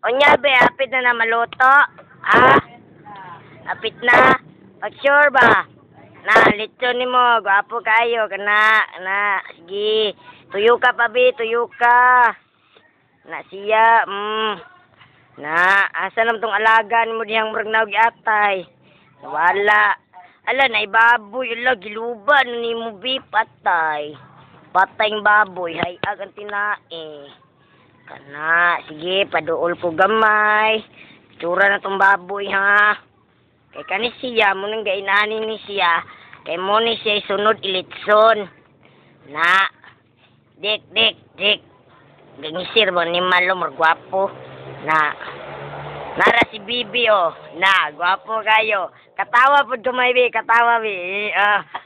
Onya, be, apit na na maluto. Ah? Apit na. Pag-sure ba? Na, lechon ni mo. Gwapo kayo. Kana. Na, sige. Tuyo ka pa, be. Tuyo ka. Na, siya. Na, asa naman tong alaga ni mo diyang murag naog atay. Wala. Ala, naibaboy. Ala, giluban ni mo, be. Patay. Patay ng baboy. Hayag ang tinae. Kana, sige, paduol ko gamay. Tsura na tong baboy, ha. Kay kani siya, mo nang gainani ni siya. Kay mo ni siya sunod ilitson. Na, dik. Gangisir mo ni malo, margwapo. Na, nara si Bibi, oh. Na, gwapo kayo. Katawa po gamay, be, katawa, be.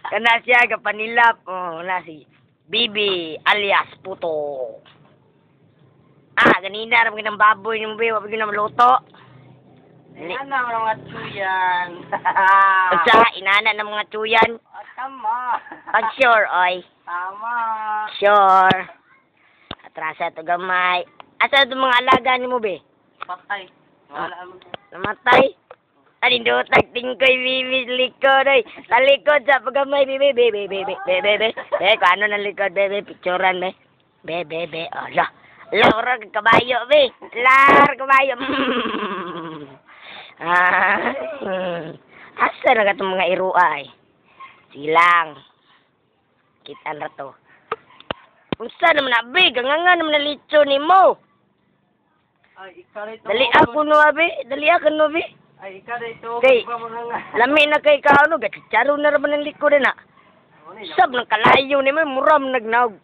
Kana siya, kapanilap. Oh, na si Bibi, alias Puto. Ganina naman ng baboy yung be, wapag na maluto. Inana ng mga tsuyan. Inana ng mga tsuyan. Tama. Pag-sure, oy. Tama. Sure. Atrasa ito gamay. Asa ito mga alaga ni mo, be? Patay. Wala mo. Namatay? Alin do, tagtingkoy, bibi, likod, oy. Talikod sa pagamay, bibi, be. Kung ano ng likod, be, picturean, be. Be. Ala. Lara kabayo, be. Lara kabayo. Asa na ka itong mga iruay? Silang. Kita na to. Unsa naman na, be? Ganganga naman na litso ni mo. Ay, ikaw ito. Dali ako no, be. Dali ako no, be. Ay, ikaw ito. Kay, lami na kay ka, ano, gacharo na naman ng likod na. Sab ng kalayo ni mo, muram nagnaog.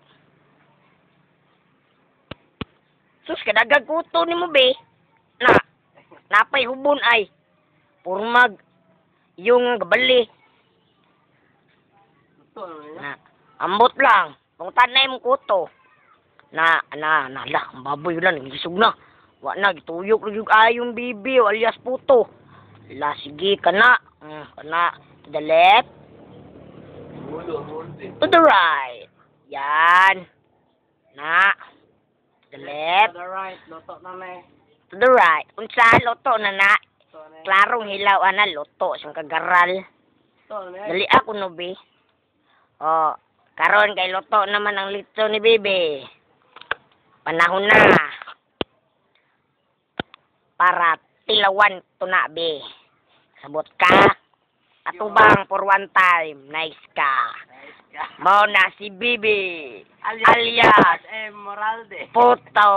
Sus, kadagag kuto ni mo, be. Napay hubon ay. Purmag. Yung gabali. Na, ambot lang. Tungtan na yung kuto. Lah, ang baboy lang, nagisog na. Wa na, gituyok yung ayong bibi, alias Puto. La, sige, kana. Kana. To the left. To the right. Yan. Na. To the left. To the right. Loto na na. To the right. Unsa, loto na na. Klarong hilaw, ana, loto. Siyang kagaral. Dali ako, no, be. Oh, karon kay loto naman ang litso ni Bibi. Panahon na. Para tilawan to na, be. Sabot ka. Atubang for one time. Nice ka. Mao na si Bibi. Alias Emeralde. Puto.